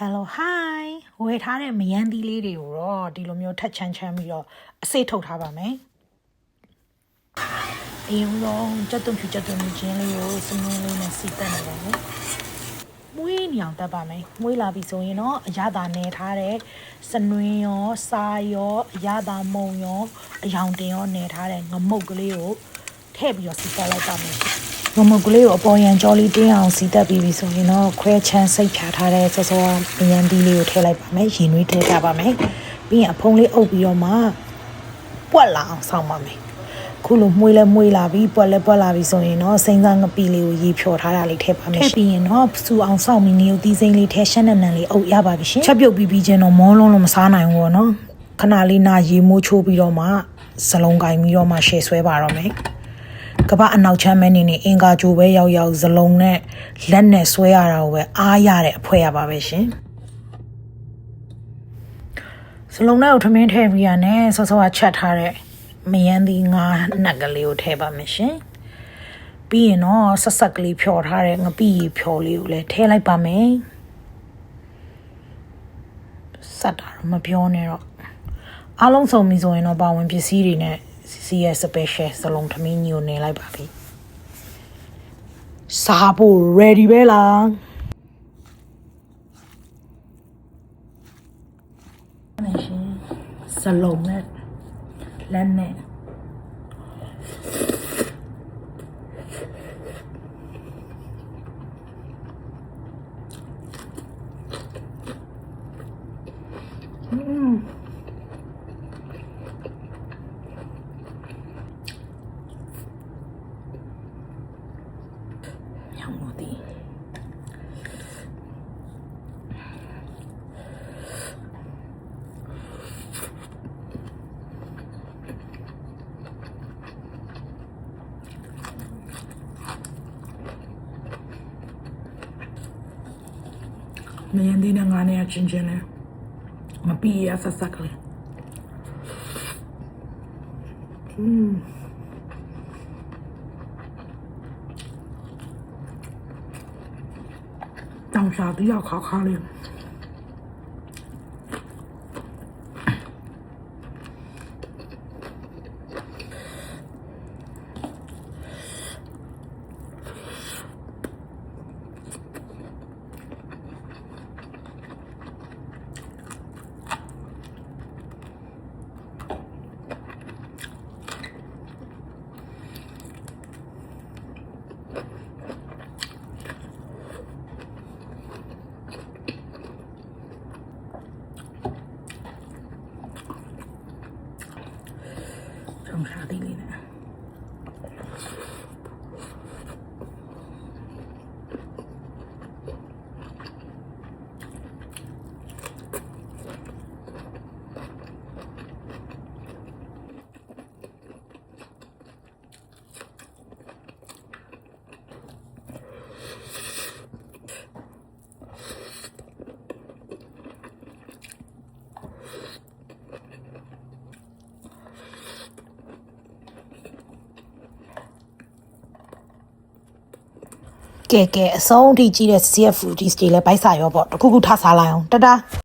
Hello hi ဝယ်ထားတဲ့မယန်းသီးလေးတွေကိုတော့ဒီလိုမျိုးထက်ချမ်းပြီးတော့အစိတ်ထုတ်ထားပါမယ်အရင်ဆုံးကြက်သွန်ဖြူချင်းလေးကိုစမင်းလေးနဲ့စီတက်နေပါမယ်မွေးညောင်တက်ပါမယ်မွေးလာပြီဆိုရင်တော့အရသာနေထားတဲ့စနွင်းရောစားရောအရသာမုံရောအယောင်တင်ရောနေထားတဲ့ငမုတ်ကလေးကိုထည့်ပြီးတော့စီတက်လိုက်ပါမယ်ငမုတ်ကလေးကိုအပေါ်ရန်ကြောလေးတင်းအောင်စီတက်ပြီးပြီဆိုရင်တော့ခွဲချမ်းစိတ်ဖြာထားတဲ့စောစောမယန်းသီးလေးကိုထည့်လိုက်ပါမယ်ရင်နွေးထည့်ထားပါမယ်ပြီးရင်အဖုံးလေးအုပ်ပြီးတော့မှပွက်လာအောင်ဆောင်းပါမယ်ခုလိုမွေးလာပြီးပွက်လာပြီးဆိုရင်တော့စိမ့်စားငပီလေးကိုရေဖြော်ထားတာလေးထည့်ပါမယ်ထည့်ပြီးရင်တော့စူအောင်ဆောင်းပြီးနေုပ်သီးစိမ့်လေးထည့်ရှက်နန်လေးအုပ်ရပါပြီရှင်ချက်ပြုတ်ပြီးချင်းတော့မောလုံးလုံးမစားနိုင်ဘူးပေါ့နော်ခဏလေးနာရေမိုးချိုးပြီးတော့မှစလုံးကင်ပြီးတော့မှရှယ်ဆွဲပါတော့မယ်ကပအနောက်ချမ်းမဲနေအင်္ဂါကြိုပဲရောက်ဇလုံးနဲ့လက်နဲ့ဆွဲရတာကိုပဲအားရတဲ့အဖွဲရပါပဲရှင်ဇလုံးနဲ့ထမင်းထည့်ပြီးရနဲ့ဆောဆောကချက်ထားတဲ့မယန်းသီးငါးနှက်ကလေးကိုထည့်ပါမယ်ရှင်ပြီးရင်တော့ဆက်ဆက်ကလေးဖြော်ထားတဲ့ငပိရီဖြော်လေးကိုလည်းထည့်လိုက်ပါမယ်စက်တာတော့မပြောနဲ့တော့အားလုံးစုံပြီဆိုရင်တော့ပါဝင်ပစ္စည်းတွေနဲ့စီရဲ့ special စလုံးထမင်းကြီးကိုနေလိုက်ပါပြီစားဖို့ ready ပဲလားမယ်ရှင်စလုံးနဲ့လက်နဲ့ညောင်လို့ဒီမယန်းသီးနဲ့ငါးနဲ့ချင်းလေးမပီရဆက်ဆက်ကလေးတောင်ရှားတရားခါလေးတောင်ရှားသေးလေးနဲ့ကဲအဆုံးထိကြီးတဲ့ CF foodies တွေလည်းပိုက်စာရောပေါ့တခုခုထစားလိုက်အောင်တတား